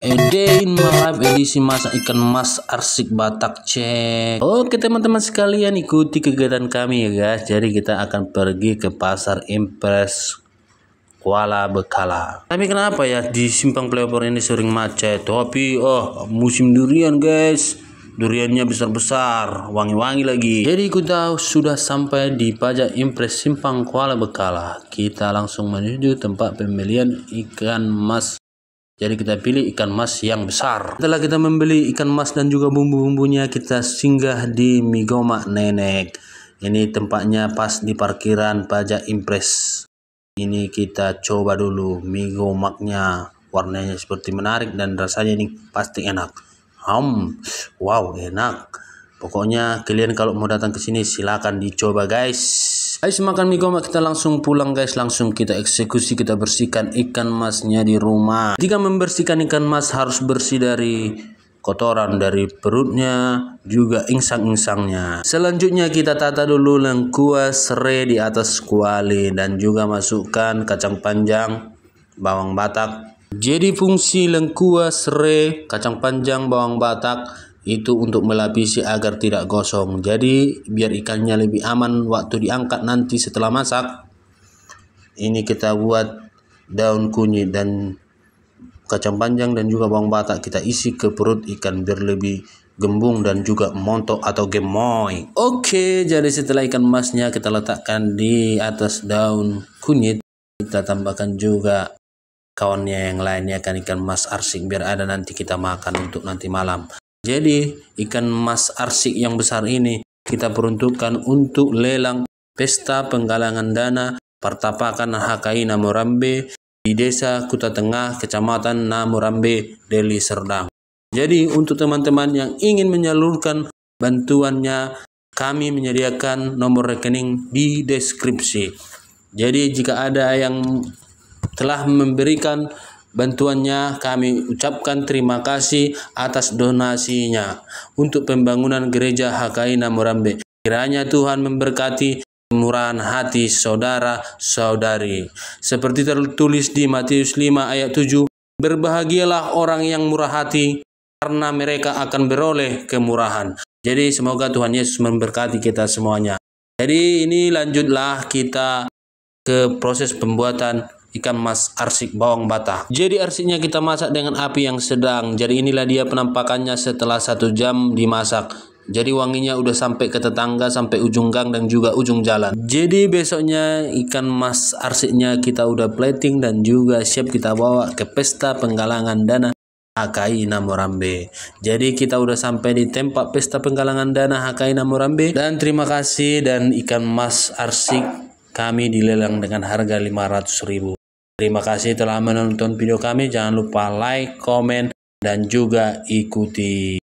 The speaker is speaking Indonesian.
A day in my life edisi masak ikan mas arsik Batak cek. Oke teman-teman sekalian, ikuti kegiatan kami ya guys. Jadi kita akan pergi ke pasar Impres Kuala Bekala. Tapi kenapa ya di Simpang Pelopor ini sering macet? Tapi musim durian guys. Duriannya besar-besar, wangi-wangi lagi. Jadi kita sudah sampai di pajak Impres Simpang Kuala Bekala. Kita langsung menuju tempat pembelian ikan mas. Jadi kita pilih ikan mas yang besar. Setelah kita membeli ikan mas dan juga bumbu-bumbunya, kita singgah di Migomak Nenek. Ini tempatnya pas di parkiran pajak Impres. Ini kita coba dulu Migomaknya. Warnanya seperti menarik dan rasanya ini pasti enak. Wow, enak. Pokoknya kalian kalau mau datang ke sini silakan dicoba guys. Habis makan mie gomak kita langsung pulang guys, langsung kita eksekusi, kita bersihkan ikan masnya di rumah. Jika membersihkan ikan mas harus bersih dari kotoran dari perutnya, juga insang-insangnya. Selanjutnya kita tata dulu lengkuas serai di atas kuali dan juga masukkan kacang panjang, bawang batak. Jadi fungsi lengkuas serai, kacang panjang, bawang batak itu untuk melapisi agar tidak gosong. Jadi biar ikannya lebih aman waktu diangkat nanti setelah masak. Ini kita buat daun kunyit dan kacang panjang dan juga bawang batak kita isi ke perut ikan biar lebih gembung dan juga montok atau gemoy. Oke, jadi setelah ikan masnya kita letakkan di atas daun kunyit, kita tambahkan juga kawannya yang lainnya ikan mas arsik biar ada nanti kita makan untuk nanti malam. Jadi ikan mas arsik yang besar ini kita peruntukkan untuk lelang pesta penggalangan dana Pertapakan HKI Namorambe di Desa Kuta Tengah, Kecamatan Namorambe, Deli Serdang. Jadi untuk teman-teman yang ingin menyalurkan bantuannya, kami menyediakan nomor rekening di deskripsi. Jadi jika ada yang telah memberikan bantuannya, kami ucapkan terima kasih atas donasinya untuk pembangunan gereja HKI Namorambe. Kiranya Tuhan memberkati kemurahan hati saudara-saudari. Seperti tertulis di Matius 5 ayat 7, berbahagialah orang yang murah hati karena mereka akan beroleh kemurahan. Jadi semoga Tuhan Yesus memberkati kita semuanya. Jadi ini lanjutlah kita ke proses pembuatan ikan mas arsik bawang batak. Jadi arsiknya kita masak dengan api yang sedang. Jadi inilah dia penampakannya setelah 1 jam dimasak. Jadi wanginya udah sampai ke tetangga, sampai ujung gang dan juga ujung jalan. Jadi besoknya ikan mas arsiknya kita udah plating dan juga siap kita bawa ke pesta penggalangan dana HKI Namorambe. Jadi kita udah sampai di tempat pesta penggalangan dana HKI Namorambe. Dan terima kasih, dan ikan mas arsik kami dilelang dengan harga 500.000. Terima kasih telah menonton video kami. Jangan lupa like, komen, dan juga ikuti.